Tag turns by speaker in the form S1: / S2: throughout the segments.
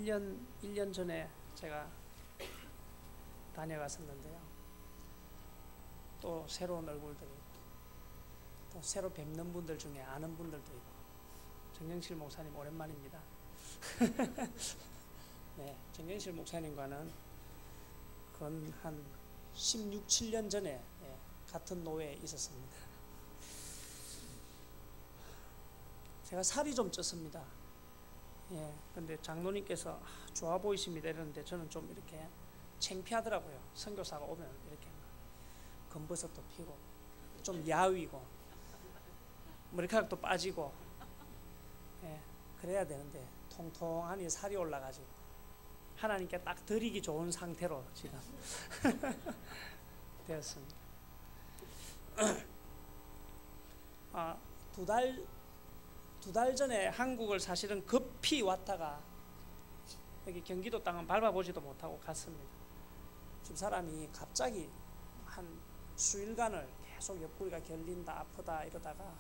S1: 1년 전에 제가 다녀갔었는데요. 또 새로운 얼굴들이 또 새로 뵙는 분들 중에 아는 분들도 있고. 정경실 목사님 오랜만입니다. 네, 정경실 목사님과는 건 한 16, 17년 전에 같은 노회에 있었습니다. 제가 살이 좀 쪘습니다. 근데 장로님께서 좋아 보이십니다 이러는데 저는 좀 이렇게 창피하더라고요. 선교사가 오면 이렇게 검버섯도 피고 좀 야위고 머리카락도 빠지고 그래야 되는데 통통하니 살이 올라가지고 하나님께 딱 드리기 좋은 상태로 지금 되었습니다. 두 달 전에 한국을 사실은 급히 왔다가 여기 경기도 땅은 밟아보지도 못하고 갔습니다. 집사람이 갑자기 한 수일간을 계속 옆구리가 결린다 아프다 이러다가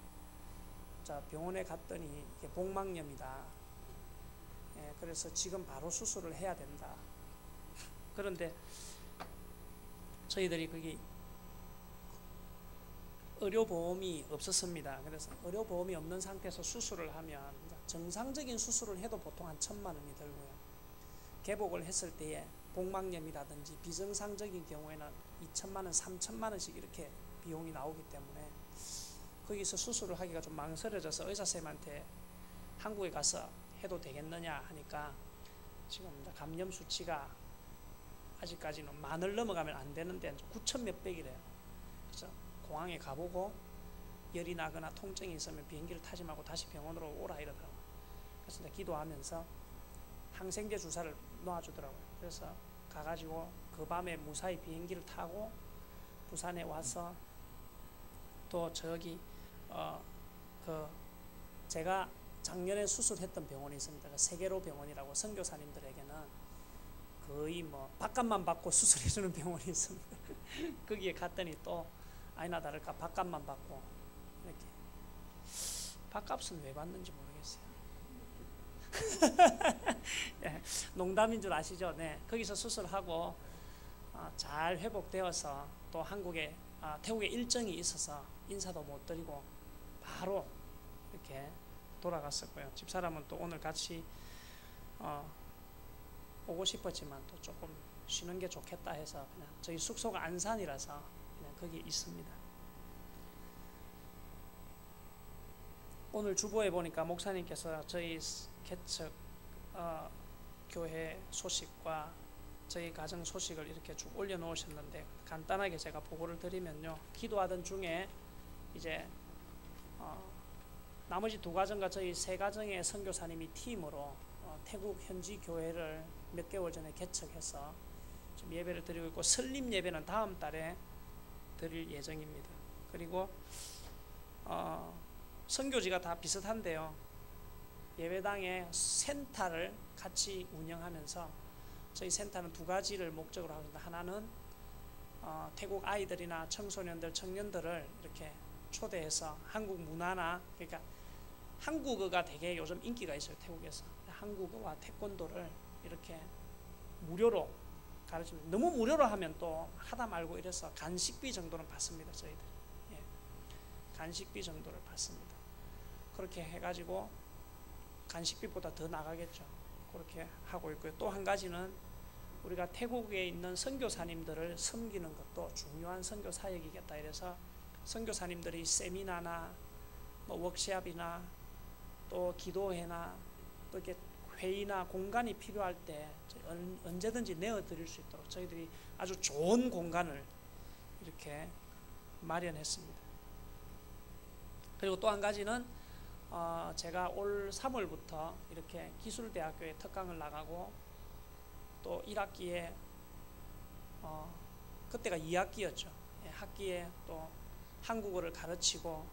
S1: 자 병원에 갔더니 이게 복막염이다. 그래서 지금 바로 수술을 해야 된다. 그런데 저희들이 거기 의료보험이 없었습니다. 그래서 의료보험이 없는 상태에서 수술을 하면 정상적인 수술을 해도 보통 한 1,000만 원이 들고요. 개복을 했을 때에 복막염이라든지 비정상적인 경우에는 2,000만 원, 3,000만 원씩 이렇게 비용이 나오기 때문에 거기서 수술을 하기가 좀 망설여져서 의사쌤한테 한국에 가서 해도 되겠느냐 하니까 지금 감염 수치가 아직까지는 10,000을 넘어가면 안 되는데 9,000 몇백이래요. 그래서 공항에 가보고 열이 나거나 통증이 있으면 비행기를 타지 말고 다시 병원으로 오라 이러더라고요. 그래서 기도하면서 항생제 주사를 놔주더라고요. 그래서 가가지고 그 밤에 무사히 비행기를 타고 부산에 와서 또 저기 제가 작년에 수술했던 병원이 있습니다. 세계로 병원이라고 선교사님들에게는 거의 뭐 밥값만 받고 수술해주는 병원이 있습니다. 거기에 갔더니 또 아니나 다를까 밥값만 받고 이렇게 밥값은 왜 받는지 모르겠어요. 농담인 줄 아시죠? 네, 거기서 수술하고 잘 회복되어서 또 한국에 태국에 일정이 있어서 인사도 못 드리고 바로 이렇게 돌아갔었고요. 집사람은 또 오늘 같이 오고 싶었지만 또 조금 쉬는 게 좋겠다 해서 그냥 저희 숙소가 안산이라서 그냥 거기 있습니다. 오늘 주보에 보니까 목사님께서 저희 개척 교회 소식과 저희 가정 소식을 이렇게 쭉 올려놓으셨는데 간단하게 제가 보고를 드리면요. 기도하던 중에 이제 나머지 2가정과 저희 3가정의 선교사님이 팀으로 태국 현지 교회를 몇 개월 전에 개척해서 지금 예배를 드리고 있고 설립 예배는 다음 달에 드릴 예정입니다. 그리고 선교지가 다 비슷한데요. 예배당에 센터를 같이 운영하면서 저희 센터는 2가지를 목적으로 하고 있습니다. 하나는 태국 아이들이나 청소년들, 청년들을 이렇게 초대해서 한국 문화나 그러니까 한국어가 되게 요즘 인기가 있어요. 태국에서 한국어와 태권도를 이렇게 무료로 가르치면 너무 무료로 하면 또 하다 말고 이래서 간식비 정도는 받습니다. 저희들 간식비 정도를 받습니다. 그렇게 해가지고 간식비보다 더 나가겠죠. 그렇게 하고 있고요. 또 한 가지는 우리가 태국에 있는 선교사님들을 섬기는 것도 중요한 선교 사역이겠다. 이래서 선교사님들이 세미나나 뭐 워크숍이나 또 기도회나 또 이렇게 회의나 공간이 필요할 때 언제든지 내어드릴 수 있도록 저희들이 아주 좋은 공간을 이렇게 마련했습니다. 그리고 또 한 가지는 제가 올 3월부터 이렇게 기술대학교에 특강을 나가고 또 1학기에 그때가 2학기였죠. 학기에 또 한국어를 가르치고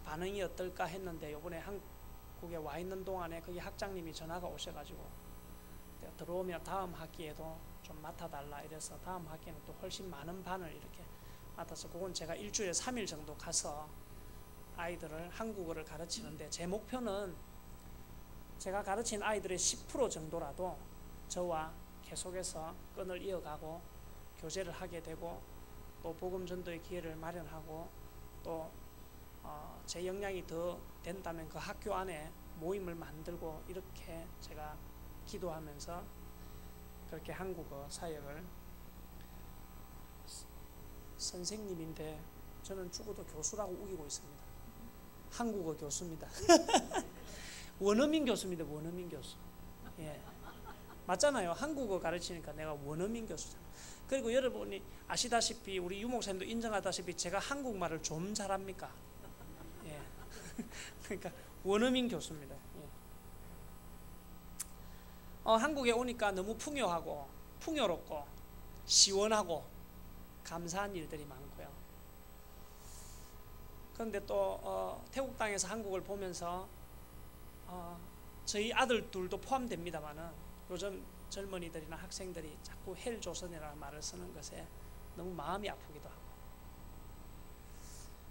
S1: 반응이 어떨까 했는데 이번에 한국에 와 있는 동안에 거기 학장님이 전화가 오셔가지고 들어오면 다음 학기에도 좀 맡아달라 이래서 다음 학기에는 또 훨씬 많은 반을 이렇게 맡아서 그건 제가 일주일에 3일 정도 가서 아이들을 한국어를 가르치는데 제 목표는 제가 가르친 아이들의 10% 정도라도 저와 계속해서 끈을 이어가고 교제를 하게 되고 또 복음 전도의 기회를 마련하고 또 제 역량이 더 된다면 그 학교 안에 모임을 만들고 이렇게 제가 기도하면서 그렇게 한국어 사역을 선생님인데 저는 죽어도 교수라고 우기고 있습니다. 한국어 교수입니다. 원어민 교수입니다. 원어민 교수. 예. 맞잖아요. 한국어 가르치니까 내가 원어민 교수잖아요. 그리고 여러분이 아시다시피 우리 유목사님도 인정하다시피 제가 한국말을 좀 잘합니까? 예. 그러니까 원어민 교수입니다. 예. 한국에 오니까 너무 풍요하고 풍요롭고 시원하고 감사한 일들이 많고요. 그런데 또 태국 땅에서 한국을 보면서 저희 아들 둘도 포함됩니다만은 요즘 젊은이들이나 학생들이 자꾸 헬조선이라는 말을 쓰는 것에 너무 마음이 아프기도 하고,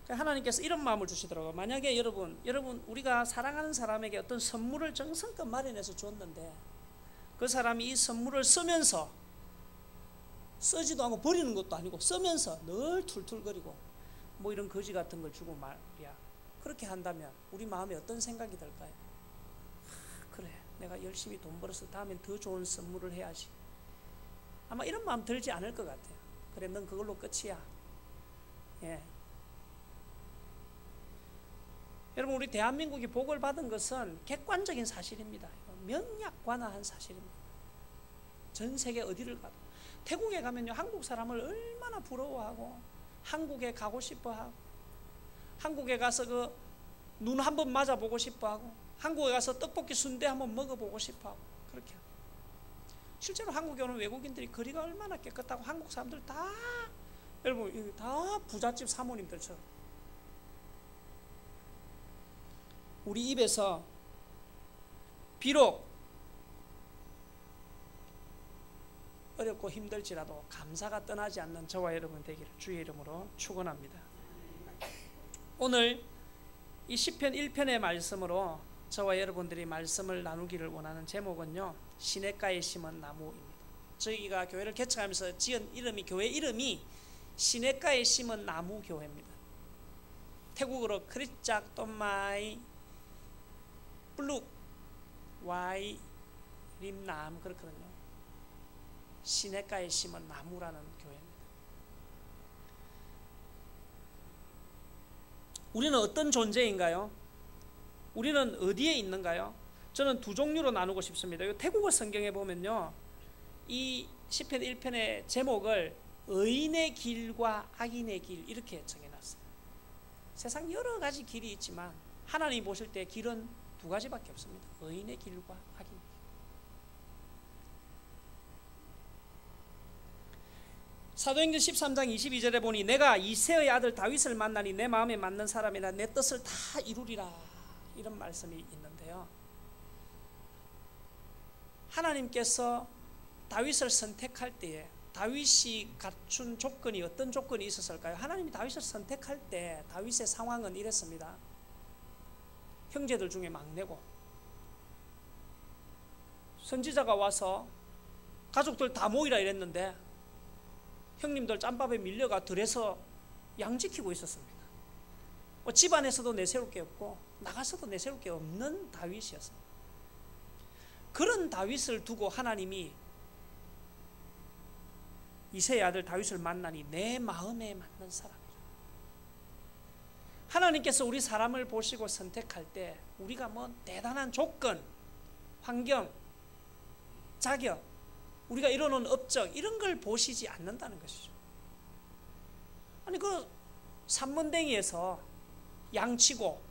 S1: 하나님께서 이런 마음을 주시더라고요. 만약에 여러분 우리가 사랑하는 사람에게 어떤 선물을 정성껏 마련해서 줬는데 그 사람이 이 선물을 쓰면서 쓰지도 않고 버리는 것도 아니고 쓰면서 늘 툴툴거리고 뭐 이런 거지 같은 걸 주고 말이야, 그렇게 한다면 우리 마음에 어떤 생각이 들까요? 그래, 내가 열심히 돈 벌어서 다음엔 더 좋은 선물을 해야지. 아마 이런 마음 들지 않을 것 같아요. 그래, 넌 그걸로 끝이야. 예. 여러분, 우리 대한민국이 복을 받은 것은 객관적인 사실입니다. 명약관화한 사실입니다. 전 세계 어디를 가도, 태국에 가면요, 한국 사람을 얼마나 부러워하고 한국에 가고 싶어하고, 한국에 가서 그 눈 한번 맞아보고 싶어하고, 한국에 가서 떡볶이 순대 한번 먹어보고 싶어하고, 그렇게 하고. 실제로 한국에 오는 외국인들이 거리가 얼마나 깨끗하고 한국 사람들 다, 여러분, 다 부잣집 사모님들처럼. 우리 입에서 비록 어렵고 힘들지라도 감사가 떠나지 않는 저와 여러분 되기를 주의 이름으로 축원합니다. 오늘 이 시편 1편의 말씀으로 저와 여러분들이 말씀을 나누기를 원하는 제목은요, 시냇가에 심은 나무입니다. 저희가 교회를 개척하면서 지은 이름이, 교회 이름이 시냇가에 심은 나무 교회입니다. 태국어로 크리짝 또마이 블룩 와이 림남 그렇거든요. 시냇가에 심은 나무라는 교회입니다. 우리는 어떤 존재인가요? 우리는 어디에 있는가요? 저는 두 종류로 나누고 싶습니다. 태국어 성경에 보면요, 이 시편 1편의 제목을 의인의 길과 악인의 길 이렇게 정해놨어요. 세상 여러 가지 길이 있지만 하나님 보실 때 길은 두 가지밖에 없습니다. 의인의 길과 악인의 길. 사도행전 13장 22절에 보니 내가 이새의 아들 다윗을 만나니 내 마음에 맞는 사람이라 내 뜻을 다 이루리라, 이런 말씀이 있는데요, 하나님께서 다윗을 선택할 때에 다윗이 갖춘 조건이 어떤 조건이 있었을까요? 하나님이 다윗을 선택할 때 다윗의 상황은 이랬습니다. 형제들 중에 막내고, 선지자가 와서 가족들 다 모이라 이랬는데 형님들 짬밥에 밀려가 들에서 양 지키고 있었습니다. 집안에서도 내세울 게 없고 나가서도 내세울 게 없는 다윗이었습니다. 그런 다윗을 두고 하나님이 이새의 아들 다윗을 만나니 내 마음에 맞는 사람이라. 하나님께서 우리 사람을 보시고 선택할 때 우리가 뭐 대단한 조건, 환경, 자격, 우리가 이뤄놓은 업적 이런 걸 보시지 않는다는 것이죠. 아니 그 산문댕이에서 양치고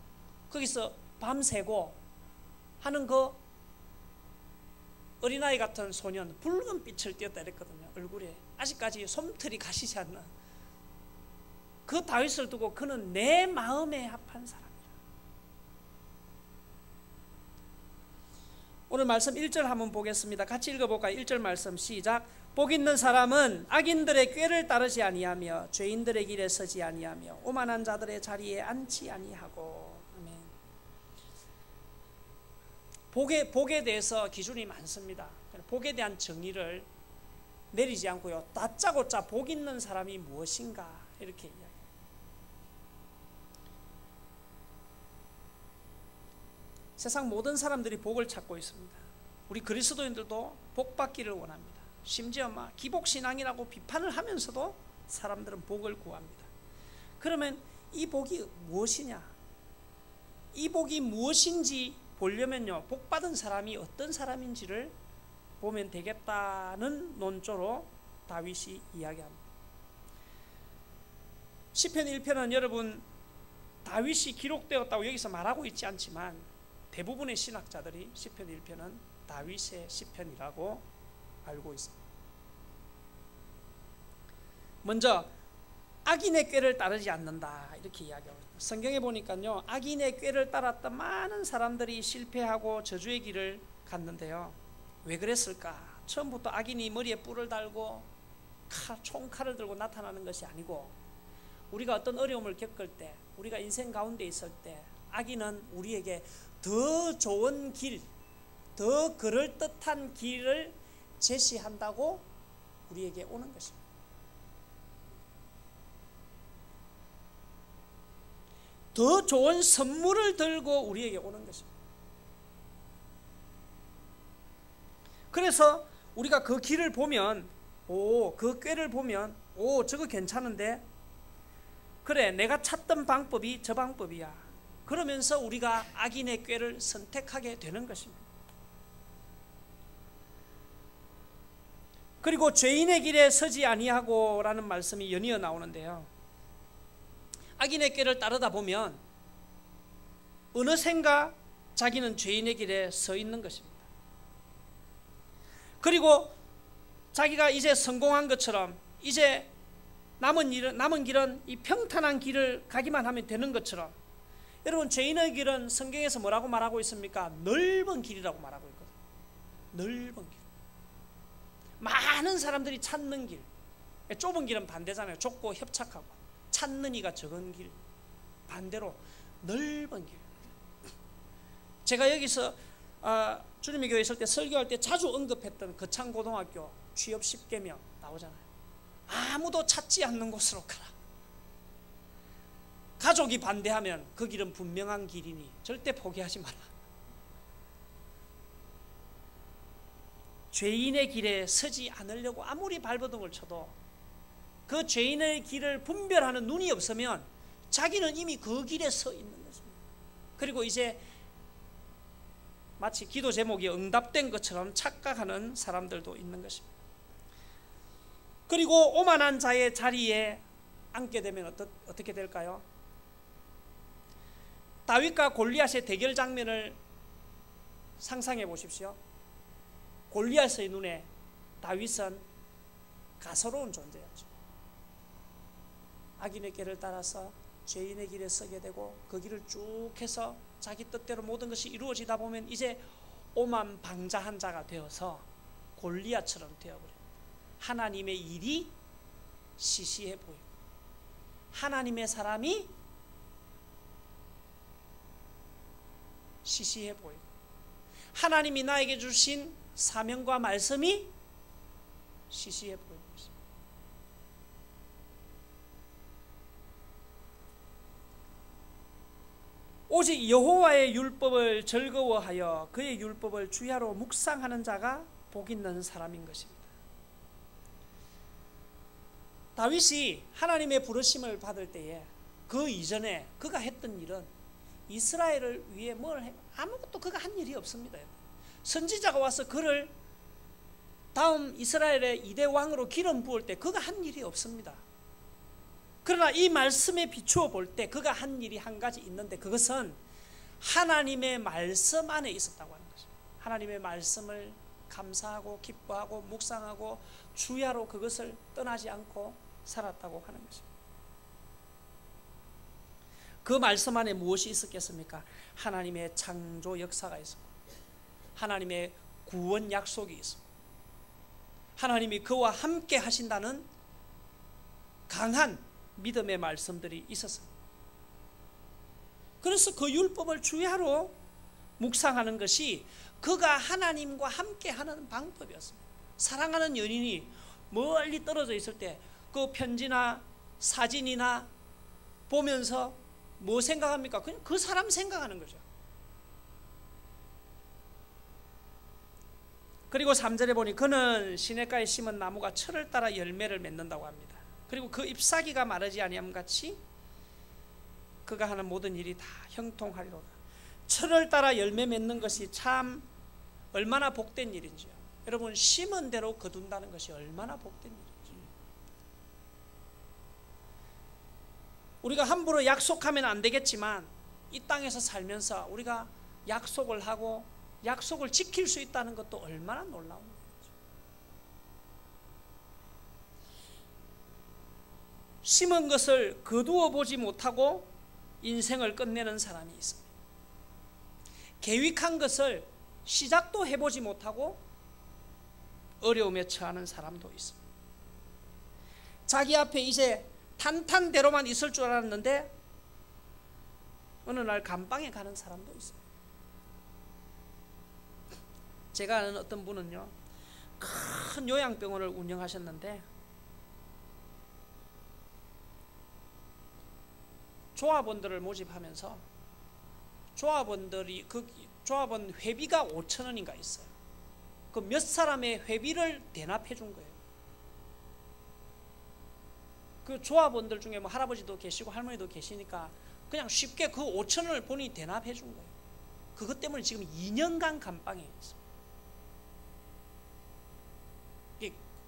S1: 거기서 밤새고 하는 그 어린아이 같은 소년, 붉은 빛을 띄었다 이랬거든요. 얼굴에 아직까지 솜털이 가시지 않는 그 다윗을 두고 그는 내 마음에 합한 사람이라. 오늘 말씀 1절 한번 보겠습니다. 같이 읽어볼까요? 1절 말씀 시작. 복 있는 사람은 악인들의 꾀를 따르지 아니하며 죄인들의 길에 서지 아니하며 오만한 자들의 자리에 앉지 아니하고. 아멘. 복에 대해서 기준이 많습니다. 복에 대한 정의를 내리지 않고요, 다짜고짜 복 있는 사람이 무엇인가 이렇게 이야기해요. 세상 모든 사람들이 복을 찾고 있습니다. 우리 그리스도인들도 복 받기를 원합니다. 심지어 기복신앙이라고 비판을 하면서도 사람들은 복을 구합니다. 그러면 이 복이 무엇이냐? 이 복이 무엇인지 보려면요, 복 받은 사람이 어떤 사람인지를 보면 되겠다는 논조로 다윗이 이야기합니다. 시편 1편은 여러분 다윗이 기록되었다고 여기서 말하고 있지 않지만 대부분의 신학자들이 시편 1편은 다윗의 시편이라고 알고 있습니다. 먼저 악인의 꾀를 따르지 않는다 이렇게 이야기하고 있습니다. 성경에 보니까요, 악인의 꾀를 따랐던 많은 사람들이 실패하고 저주의 길을 갔는데요, 왜 그랬을까? 처음부터 악인이 머리에 뿔을 달고 총칼을 들고 나타나는 것이 아니고, 우리가 어떤 어려움을 겪을 때, 우리가 인생 가운데 있을 때 악인은 우리에게 더 좋은 길, 더 그럴듯한 길을 제시한다고 우리에게 오는 것입니다. 더 좋은 선물을 들고 우리에게 오는 것입니다. 그래서 우리가 그 길을 보면, 그 꾀를 보면, 저거 괜찮은데, 그래 내가 찾던 방법이 저 방법이야, 그러면서 우리가 악인의 꾀를 선택하게 되는 것입니다. 그리고 죄인의 길에 서지 아니하고 라는 말씀이 연이어 나오는데요, 악인의 꾀를 따르다 보면 어느샌가 자기는 죄인의 길에 서 있는 것입니다. 그리고 자기가 이제 성공한 것처럼, 이제 남은 길은 이 평탄한 길을 가기만 하면 되는 것처럼, 여러분 죄인의 길은 성경에서 뭐라고 말하고 있습니까? 넓은 길이라고 말하고 있거든요. 넓은 길, 많은 사람들이 찾는 길. 좁은 길은 반대잖아요. 좁고 협착하고. 찾는 이가 적은 길. 반대로 넓은 길. 제가 여기서 주님의 교회 있을 때 설교할 때 자주 언급했던 거창고등학교 취업 10계명 나오잖아요. 아무도 찾지 않는 곳으로 가라. 가족이 반대하면 그 길은 분명한 길이니 절대 포기하지 마라. 죄인의 길에 서지 않으려고 아무리 발버둥을 쳐도 그 죄인의 길을 분별하는 눈이 없으면 자기는 이미 그 길에 서 있는 것입니다. 그리고 이제 마치 기도 제목이 응답된 것처럼 착각하는 사람들도 있는 것입니다. 그리고 오만한 자의 자리에 앉게 되면 어떻게 될까요? 다윗과 골리앗의 대결 장면을 상상해 보십시오. 골리앗의 눈에 다윗은 가소로운 존재였죠. 악인의 길을 따라서 죄인의 길에 서게 되고 그 길을 쭉 해서 자기 뜻대로 모든 것이 이루어지다 보면 이제 오만방자한 자가 되어서 골리앗처럼 되어버립니다. 하나님의 일이 시시해 보이고 하나님의 사람이 시시해 보이고 하나님이 나에게 주신 사명과 말씀이 시시해 보이고 있습니다. 오직 여호와의 율법을 즐거워하여 그의 율법을 주야로 묵상하는 자가 복 있는 사람인 것입니다. 다윗이 하나님의 부르심을 받을 때에 그 이전에 그가 했던 일은 이스라엘을 위해 아무것도 그가 한 일이 없습니다. 선지자가 와서 그를 다음 이스라엘의 2대 왕으로 기름 부을 때 그가 한 일이 없습니다. 그러나 이 말씀에 비추어 볼 때 그가 한 일이 한 가지 있는데, 그것은 하나님의 말씀 안에 있었다고 하는 것입니다. 하나님의 말씀을 감사하고 기뻐하고 묵상하고 주야로 그것을 떠나지 않고 살았다고 하는 것입니다. 그 말씀 안에 무엇이 있었겠습니까? 하나님의 창조 역사가 있었고 하나님의 구원 약속이 있었고 하나님이 그와 함께 하신다는 강한 믿음의 말씀들이 있었습니다. 그래서 그 율법을 주야로 묵상하는 것이 그가 하나님과 함께하는 방법이었습니다. 사랑하는 연인이 멀리 떨어져 있을 때 그 편지나 사진이나 보면서 뭐 생각합니까? 그냥 그 사람 생각하는 거죠. 그리고 3절에 보니 그는 시냇가에 심은 나무가 철을 따라 열매를 맺는다고 합니다. 그리고 그 잎사귀가 마르지 아니함 같이 그가 하는 모든 일이 다 형통하리로다. 철을 따라 열매 맺는 것이 참 얼마나 복된 일인지요. 여러분, 심은 대로 거둔다는 것이 얼마나 복된 일인지. 우리가 함부로 약속하면 안 되겠지만 이 땅에서 살면서 우리가 약속을 하고 약속을 지킬 수 있다는 것도 얼마나 놀라운 일이죠. 심은 것을 거두어 보지 못하고 인생을 끝내는 사람이 있습니다. 계획한 것을 시작도 해보지 못하고 어려움에 처하는 사람도 있습니다. 자기 앞에 이제 탄탄대로만 있을 줄 알았는데 어느 날 감방에 가는 사람도 있습니다. 제가 아는 어떤 분은요, 큰 요양병원을 운영하셨는데 조합원들을 모집하면서 조합원들이 그 조합원 회비가 5,000원인가 있어요. 그 몇 사람의 회비를 대납해 준 거예요. 그 조합원들 중에 뭐 할아버지도 계시고 할머니도 계시니까 그냥 쉽게 그 5,000원을 본인이 대납해 준 거예요. 그것 때문에 지금 2년간 감방에 있어요.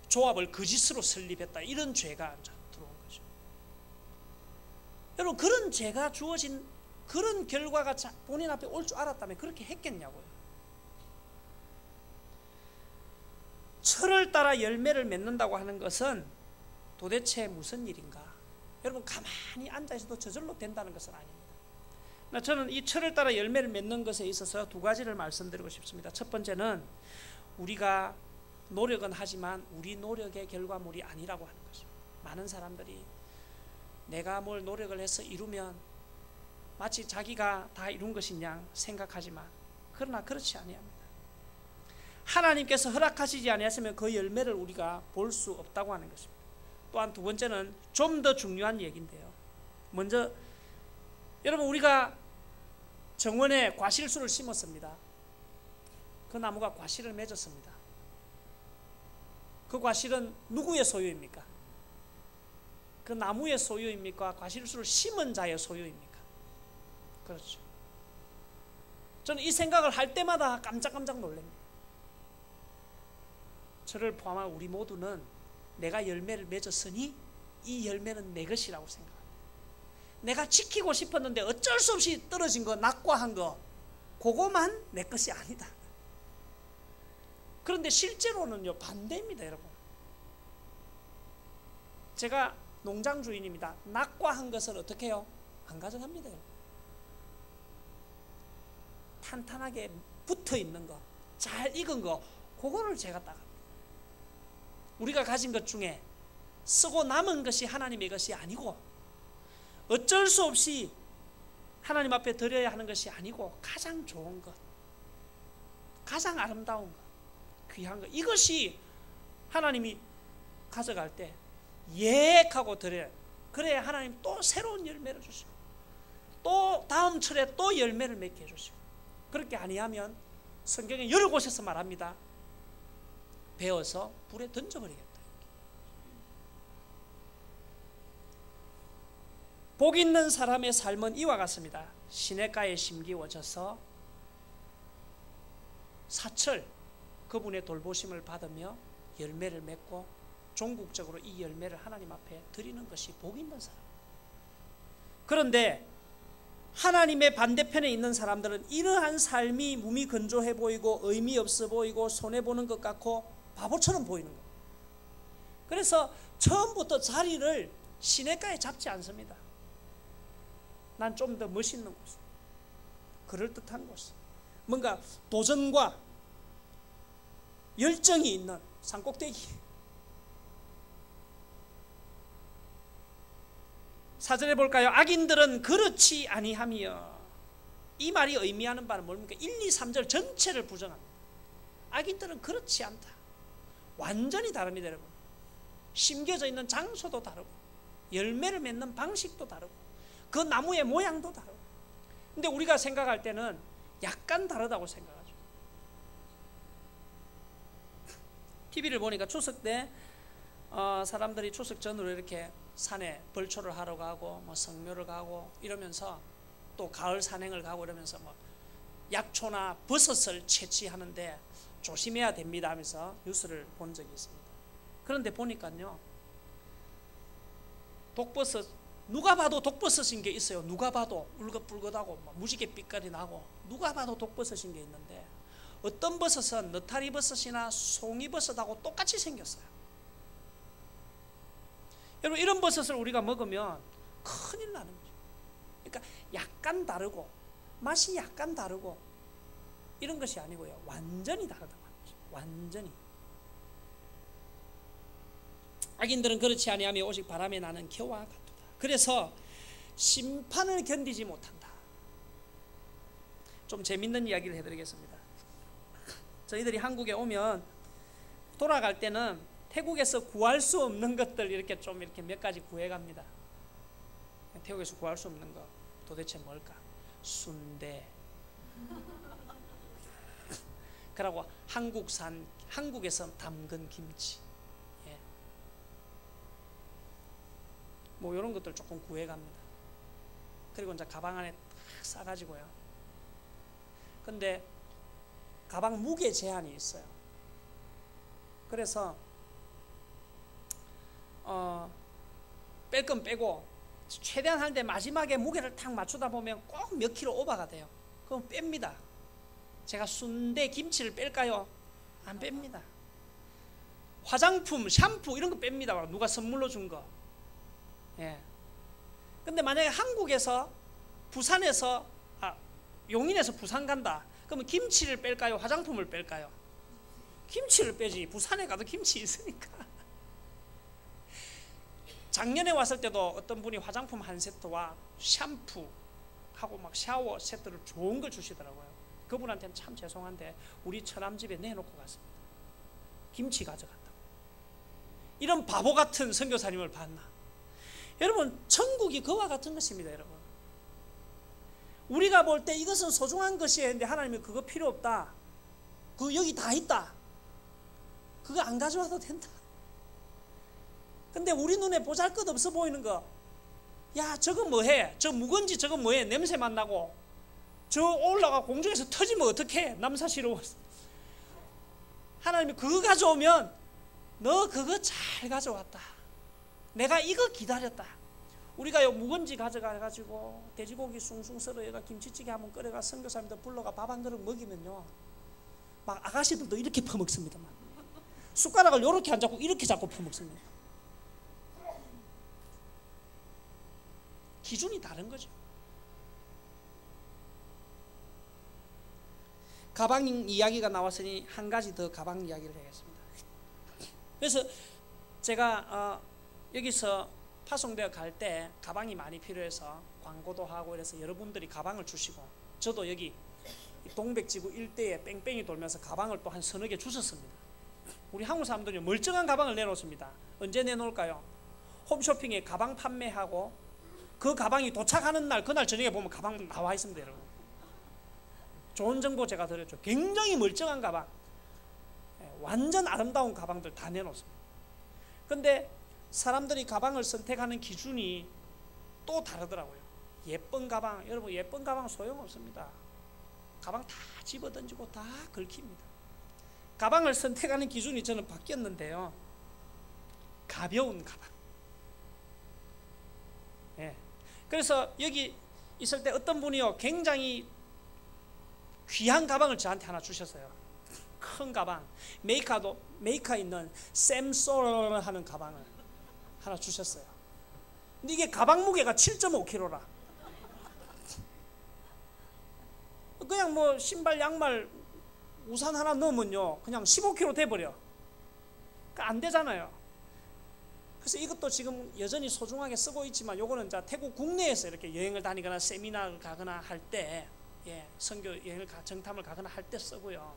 S1: 조합을 거짓으로 설립했다, 이런 죄가 들어온 거죠. 여러분, 그런 죄가 주어진 그런 결과가 본인 앞에 올 줄 알았다면 그렇게 했겠냐고요. 철을 따라 열매를 맺는다고 하는 것은 도대체 무슨 일인가? 여러분, 가만히 앉아있어도 저절로 된다는 것은 아닙니다. 저는 이 철을 따라 열매를 맺는 것에 있어서 두 가지를 말씀드리고 싶습니다. 첫 번째는 우리가 노력은 하지만 우리 노력의 결과물이 아니라고 하는 거죠. 많은 사람들이 내가 뭘 노력을 해서 이루면 마치 자기가 다 이룬 것이냐 생각하지만, 그러나 그렇지 아니합니다. 하나님께서 허락하시지 아니하시면 그 열매를 우리가 볼 수 없다고 하는 것입니다. 또한 두 번째는 좀 더 중요한 얘기인데요. 먼저 여러분, 우리가 정원에 과실수를 심었습니다. 그 나무가 과실을 맺었습니다. 그 과실은 누구의 소유입니까? 그 나무의 소유입니까? 과실수를 심은 자의 소유입니까? 그렇죠. 저는 이 생각을 할 때마다 깜짝깜짝 놀랍니다. 저를 포함한 우리 모두는 내가 열매를 맺었으니 이 열매는 내 것이라고 생각합니다. 내가 지키고 싶었는데 어쩔 수 없이 떨어진 거, 낙과한 거, 그거만 내 것이 아니다. 그런데 실제로는요, 반대입니다, 여러분. 제가 농장 주인입니다. 낙과한 것을 어떻게 해요? 안 가져갑니다, 여러분. 탄탄하게 붙어 있는 거, 잘 익은 거, 그거를 제가 따갑니다. 우리가 가진 것 중에 쓰고 남은 것이 하나님의 것이 아니고 어쩔 수 없이 하나님 앞에 드려야 하는 것이 아니고 가장 좋은 것, 가장 아름다운 것, 귀한 것, 이것이 하나님이 가져갈 때 예하고 드려요. 그래야 하나님 또 새로운 열매를 주시고 또 다음 철에 또 열매를 맺게 해주시고, 그렇게 아니하면 성경에 여러 곳에서 말합니다. 베어서 불에 던져버리겠다. 복 있는 사람의 삶은 이와 같습니다. 시냇가에 심기워져서 사철 그분의 돌보심을 받으며 열매를 맺고 종국적으로 이 열매를 하나님 앞에 드리는 것이 복 있는 사람. 그런데 하나님의 반대편에 있는 사람들은 이러한 삶이 무미건조해 보이고 의미 없어 보이고 손해보는 것 같고 바보처럼 보이는 거예요. 그래서 처음부터 자리를 시냇가에 잡지 않습니다. 난 좀 더 멋있는 곳, 그럴듯한 곳, 뭔가 도전과 열정이 있는 산꼭대기. 4절에 볼까요? 악인들은 그렇지 아니하며 이 말이 의미하는 바는 뭡니까? 1, 2, 3절 전체를 부정합니다. 악인들은 그렇지 않다. 완전히 다릅니다, 여러분. 심겨져 있는 장소도 다르고 열매를 맺는 방식도 다르고 그 나무의 모양도 다르고. 근데 우리가 생각할 때는 약간 다르다고 생각하죠. TV를 보니까 추석 때 사람들이 추석 전으로 이렇게 산에 벌초를 하러 가고 뭐 성묘를 가고 이러면서 또 가을 산행을 가고 이러면서 뭐 약초나 버섯을 채취하는데 조심해야 됩니다 하면서 뉴스를 본 적이 있습니다. 그런데 보니까요, 독버섯, 누가 봐도 독버섯인 게 있어요. 누가 봐도 울긋불긋하고 무지개 빛깔이 나고 누가 봐도 독버섯인 게 있는데, 어떤 버섯은 느타리 버섯이나 송이버섯하고 똑같이 생겼어요. 여러분, 이런 버섯을 우리가 먹으면 큰일 나는 거죠. 그러니까 약간 다르고 맛이 약간 다르고 이런 것이 아니고요, 완전히 다르다고 합니다. 완전히. 악인들은 그렇지 아니하며 오직 바람에 나는 겨와 같도다. 그래서 심판을 견디지 못한다. 좀 재밌는 이야기를 해드리겠습니다. 저희들이 한국에 오면 돌아갈 때는 태국에서 구할 수 없는 것들 이렇게 좀 이렇게 몇 가지 구해갑니다. 태국에서 구할 수 없는 거 도대체 뭘까? 순대. 그리고 한국에서 담근 김치. 예. 뭐 이런 것들 조금 구해갑니다. 그리고 이제 가방 안에 딱 싸가지고요. 근데 가방 무게 제한이 있어요. 그래서 뺄 건 빼고 최대한 하는데 마지막에 무게를 탁 맞추다 보면 꼭 몇 킬로 오버가 돼요. 그럼 뺍니다. 제가 순대 김치를 뺄까요? 안 뺍니다. 화장품, 샴푸 이런 거 뺍니다. 누가 선물로 준 거. 예. 근데 만약에 한국에서 부산에서 용인에서 부산 간다. 그러면 김치를 뺄까요? 화장품을 뺄까요? 김치를 빼지. 부산에 가도 김치 있으니까. 작년에 왔을 때도 어떤 분이 화장품 한 세트와 샴푸하고 막 샤워 세트를 좋은 걸 주시더라고요. 그분한테는 참 죄송한데 우리 처남집에 내놓고 갔습니다. 김치 가져갔다고. 이런 바보 같은 선교사님을 봤나? 여러분, 천국이 그와 같은 것입니다. 여러분, 우리가 볼 때 이것은 소중한 것이에요 했는데 하나님이 그거 필요 없다, 그거 여기 다 있다, 그거 안 가져와도 된다. 근데 우리 눈에 보잘것없어 보이는 거, 야 저거 뭐해, 저 묵은지 저거 뭐해, 냄새만 나고 저 올라가 공중에서 터지면 어떡해, 남사시러워서. 하나님이 그거 가져오면 너 그거 잘 가져왔다, 내가 이거 기다렸다. 우리가 요 묵은지 가져가가지고 돼지고기 숭숭 썰어 얘가 김치찌개 한번 끓여가 선교사님들 불러가 밥 한 그릇 먹이면요, 막 아가씨들도 이렇게 퍼먹습니다. 막 숟가락을 요렇게 안 잡고 이렇게 잡고 퍼먹습니다. 기준이 다른 거죠. 가방 이야기가 나왔으니 한 가지 더 가방 이야기를 하겠습니다. 그래서 제가 여기서 파송되어 갈 때 가방이 많이 필요해서 광고도 하고 이래서 여러분들이 가방을 주시고, 저도 여기 동백지구 일대에 뺑뺑이 돌면서 가방을 또 한 서너 개 주셨습니다. 우리 한국 사람들이 멀쩡한 가방을 내놓습니다. 언제 내놓을까요? 홈쇼핑에 가방 판매하고 그 가방이 도착하는 날, 그날 저녁에 보면 가방 나와 있습니다. 여러분, 좋은 정보 제가 드렸죠. 굉장히 멀쩡한 가방, 완전 아름다운 가방들 다 내놓습니다. 근데 사람들이 가방을 선택하는 기준이 또 다르더라고요. 예쁜 가방, 여러분 예쁜 가방 소용없습니다. 가방 다 집어던지고 다 긁힙니다. 가방을 선택하는 기준이 저는 바뀌었는데요, 가벼운 가방. 예. 그래서 여기 있을 때 어떤 분이요, 굉장히 귀한 가방을 저한테 하나 주셨어요. 큰 가방, 메이카 있는 샘솔 하는 가방을 하나 주셨어요. 근데 이게 가방 무게가 7.5kg라. 그냥 뭐 신발, 양말, 우산 하나 넣으면요 그냥 15kg 돼버려. 그러니까 안 되잖아요. 그래서 이것도 지금 여전히 소중하게 쓰고 있지만, 요거는 이제 태국 국내에서 이렇게 여행을 다니거나 세미나를 가거나 할 때 예, 선교 여행을 정탐을 가거나 할 때 쓰고요.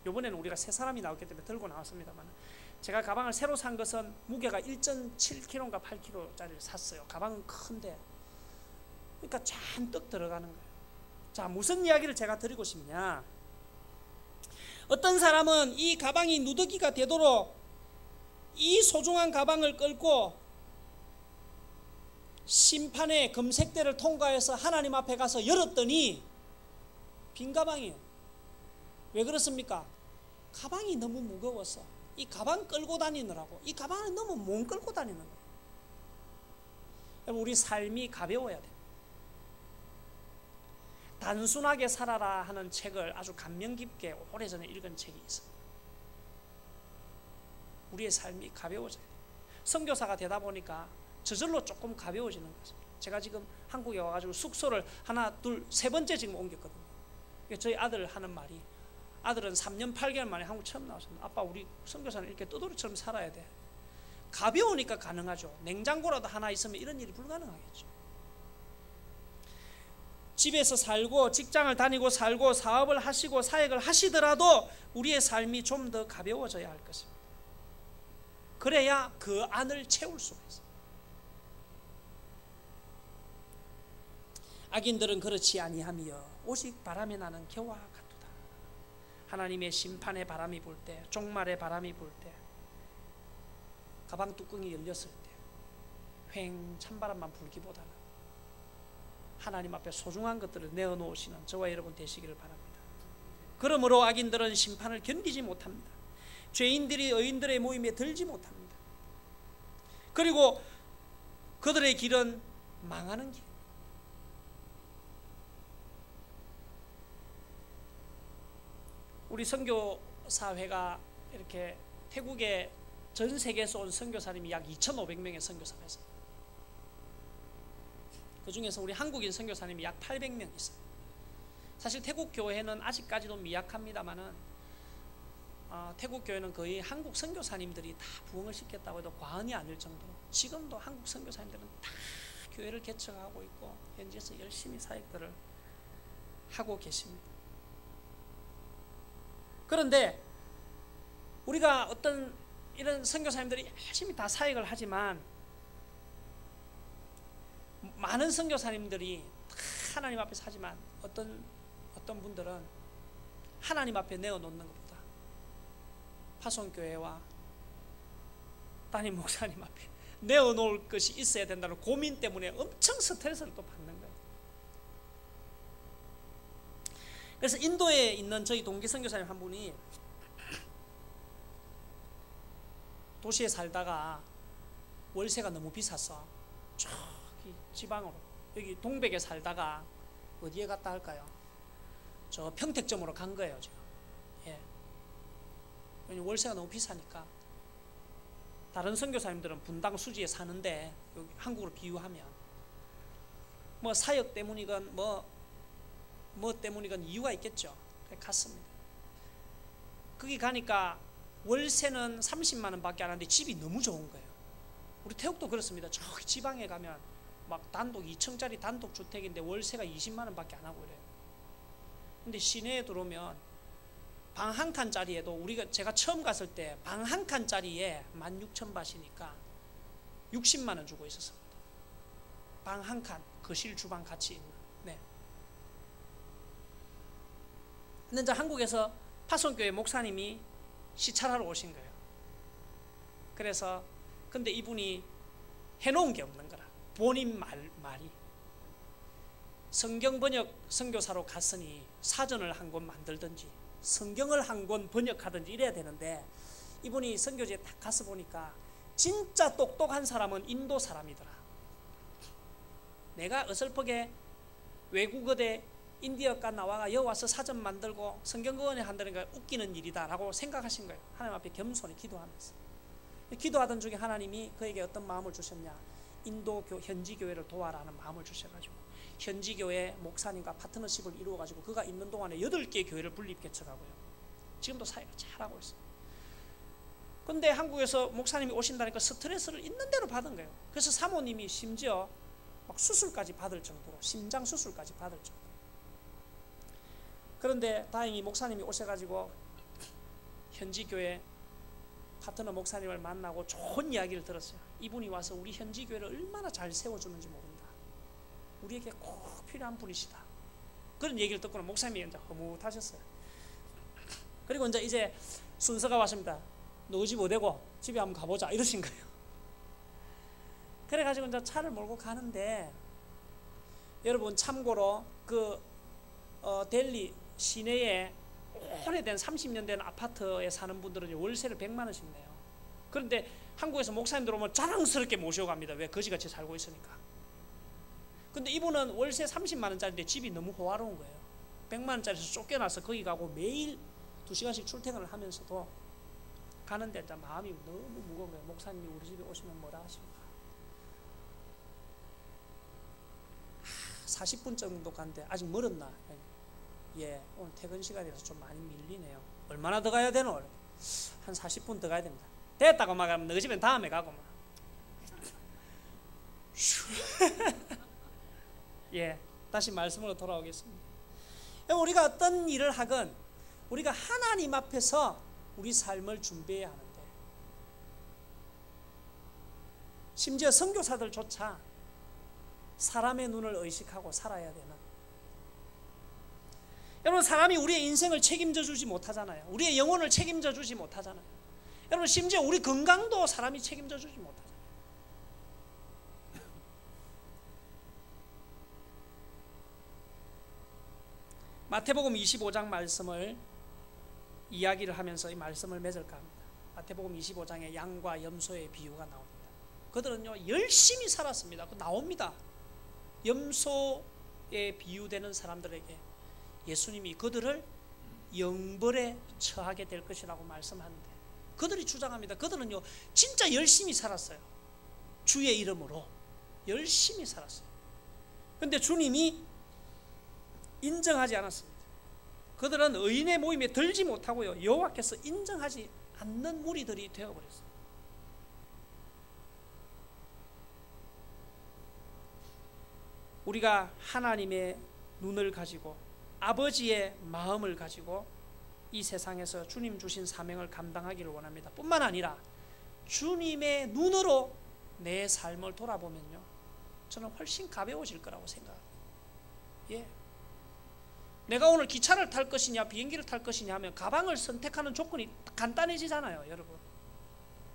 S1: 이번에는 우리가 세 사람이 나왔기 때문에 들고 나왔습니다만, 제가 가방을 새로 산 것은 무게가 1.7kg인가 8kg짜리를 샀어요. 가방은 큰데, 그러니까 잔뜩 들어가는 거예요. 자, 무슨 이야기를 제가 드리고 싶냐? 어떤 사람은 이 가방이 누더기가 되도록 이 소중한 가방을 끌고 심판의 금색대를 통과해서 하나님 앞에 가서 열었더니 빈 가방이에요. 왜 그렇습니까? 가방이 너무 무거워서 이 가방 끌고 다니느라고, 이 가방을 너무 못 끌고 다니는 거예요. 우리 삶이 가벼워야 돼요. 단순하게 살아라 하는 책을 아주 감명 깊게 오래전에 읽은 책이 있어요. 우리의 삶이 가벼워져야 돼요. 선교사가 되다 보니까 저절로 조금 가벼워지는 것입니다. 제가 지금 한국에 와가지고 숙소를 하나, 둘, 세 번째 지금 옮겼거든요. 저희 아들 하는 말이, 아들은 3년 8개월 만에 한국 처음 나왔습니다. 아빠, 우리 선교사는 이렇게 떠돌이처럼 살아야 돼. 가벼우니까 가능하죠. 냉장고라도 하나 있으면 이런 일이 불가능하겠죠. 집에서 살고 직장을 다니고 살고 사업을 하시고 사역을 하시더라도 우리의 삶이 좀 더 가벼워져야 할 것입니다. 그래야 그 안을 채울 수가 있어요. 악인들은 그렇지 아니하며 오직 바람에 나는 겨와 같도다. 하나님의 심판의 바람이 불 때, 종말의 바람이 불 때, 가방 뚜껑이 열렸을 때 휑 찬바람만 불기보다는 하나님 앞에 소중한 것들을 내어놓으시는 저와 여러분 되시기를 바랍니다. 그러므로 악인들은 심판을 견디지 못합니다. 죄인들이 의인들의 모임에 들지 못합니다. 그리고 그들의 길은 망하는 길. 우리 선교사회가 이렇게 태국에 전 세계에서 온 선교사님이 약 2,500명의 선교사가 있습니다. 그 중에서 우리 한국인 선교사님이 약 800명 있어요. 사실 태국 교회는 아직까지도 미약합니다만은 태국 교회는 거의 한국 선교사님들이 다 부흥을 시켰다고 해도 과언이 아닐 정도로 지금도 한국 선교사님들은 다 교회를 개척하고 있고 현지에서 열심히 사역들을 하고 계십니다. 그런데 우리가 어떤 이런 선교사님들이 열심히 다 사역을 하지만 많은 선교사님들이 하나님 앞에서 하지만 어떤 분들은 하나님 앞에 내어놓는 것보다 파송교회와 담임 목사님 앞에 내어놓을 것이 있어야 된다는 고민 때문에 엄청 스트레스를 또 받는 거예요. 그래서 인도에 있는 저희 동기 선교사님 한 분이 도시에 살다가 월세가 너무 비싸서 저기 지방으로, 여기 동백에 살다가 어디에 갔다 할까요? 저 평택점으로 간 거예요 지금. 예. 왜냐면 월세가 너무 비싸니까. 다른 선교사님들은 분당 수지에 사는데 여기 한국으로 비유하면 뭐 사역 때문이건 뭐 때문이건 이유가 있겠죠. 그래 갔습니다. 거기 가니까 월세는 30만 원 밖에 안 하는데 집이 너무 좋은 거예요. 우리 태국도 그렇습니다. 저기 지방에 가면 막 단독 2층짜리 단독 주택인데 월세가 20만 원 밖에 안 하고 이래요. 근데 시내에 들어오면 방 한 칸짜리에도 제가 처음 갔을 때 방 한 칸짜리에 16,000바트니까 60만 원 주고 있었습니다. 방 한 칸, 거실 주방 같이 있는. 네. 근데 이제 한국에서 파송교회 목사님이 시찰하러 오신 거예요. 그래서 근데 이분이 해놓은 게 없는 거라. 본인 말이 성경 번역 선교사로 갔으니 사전을 한 권 만들든지 성경을 한 권 번역하든지 이래야 되는데 이분이 선교지에 딱 가서 보니까 진짜 똑똑한 사람은 인도 사람이더라. 내가 어설프게 외국어대 인디어과 나와가 여기 와서 사전 만들고 성경 번역 한다는 게 웃기는 일이다 라고 생각하신 거예요. 하나님 앞에 겸손히 기도하면서. 기도하던 중에 하나님이 그에게 어떤 마음을 주셨냐, 인도 현지 교회를 도와라는 마음을 주셔가지고 현지 교회 목사님과 파트너십을 이루어가지고 그가 있는 동안에 8개의 교회를 분립 개척하고요. 지금도 사역을 잘하고 있어요. 근데 한국에서 목사님이 오신다니까 스트레스를 있는 대로 받은 거예요. 그래서 사모님이 심지어 막 수술까지 받을 정도로, 심장 수술까지 받을 정도로. 그런데 다행히 목사님이 오셔가지고 현지 교회 파트너 목사님을 만나고 좋은 이야기를 들었어요. 이분이 와서 우리 현지 교회를 얼마나 잘 세워주는지 모른다. 우리에게 꼭 필요한 분이시다. 그런 얘기를 듣고는 목사님이 이제 허무하셨어요. 그리고 이제 순서가 왔습니다. 너 집 어디고 집에 한번 가보자 이러신 거예요. 그래가지고 이제 차를 몰고 가는데, 여러분 참고로 델리 시내에 오래된 30년 된 아파트에 사는 분들은 월세를 100만 원씩 내요. 그런데 한국에서 목사님들 오면 자랑스럽게 모셔갑니다. 왜? 거지같이 살고 있으니까. 근데 이분은 월세 30만 원짜리인데 집이 너무 호화로운 거예요. 100만 원짜리에서 쫓겨나서 거기 가고 매일 2시간씩 출퇴근을 하면서도 가는데 이제 마음이 너무 무거운 거예요. 목사님이 우리 집에 오시면 뭐라 하실까? 40분 정도 간대. 아직 멀었나? 예, 오늘 퇴근 시간이라서 좀 많이 밀리네요. 얼마나 더 가야 되노? 한 40분 더 가야 됩니다. 됐다고 막 하면 너희 집엔 다음에 가고 막. 예, 다시 말씀으로 돌아오겠습니다. 우리가 어떤 일을 하건 우리가 하나님 앞에서 우리 삶을 준비해야 하는데, 심지어 선교사들조차 사람의 눈을 의식하고 살아야 되는, 여러분 사람이 우리의 인생을 책임져 주지 못하잖아요. 우리의 영혼을 책임져 주지 못하잖아요. 여러분 심지어 우리 건강도 사람이 책임져 주지 못하잖아요. 마태복음 25장 말씀을 이야기를 하면서 이 말씀을 맺을까 합니다. 마태복음 25장에 양과 염소의 비유가 나옵니다. 그들은요 열심히 살았습니다. 나옵니다. 염소에 비유되는 사람들에게 예수님이 그들을 영벌에 처하게 될 것이라고 말씀하는데, 그들이 주장합니다. 그들은요 진짜 열심히 살았어요. 주의 이름으로 열심히 살았어요. 그런데 주님이 인정하지 않았습니다. 그들은 의인의 모임에 들지 못하고요 여호와께서 인정하지 않는 무리들이 되어버렸어요. 우리가 하나님의 눈을 가지고 아버지의 마음을 가지고 이 세상에서 주님 주신 사명을 감당하기를 원합니다. 뿐만 아니라 주님의 눈으로 내 삶을 돌아보면요 저는 훨씬 가벼워질 거라고 생각합니다. 예. 내가 오늘 기차를 탈 것이냐 비행기를 탈 것이냐 하면 가방을 선택하는 조건이 간단해지잖아요. 여러분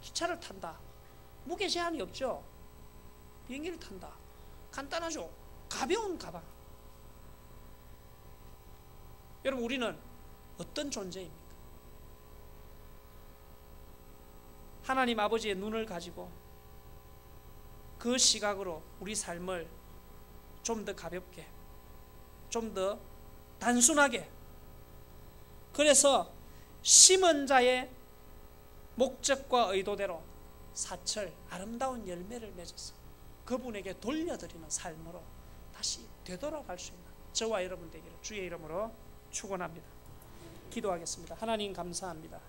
S1: 기차를 탄다, 무게 제한이 없죠. 비행기를 탄다, 간단하죠. 가벼운 가방. 여러분 우리는 어떤 존재입니까? 하나님 아버지의 눈을 가지고 그 시각으로 우리 삶을 좀 더 가볍게, 좀 더 단순하게, 그래서 심은 자의 목적과 의도대로 사철 아름다운 열매를 맺어서 그분에게 돌려드리는 삶으로 다시 되돌아갈 수 있는 저와 여러분 되기를 주의 이름으로 축원합니다. 기도하겠습니다. 하나님 감사합니다.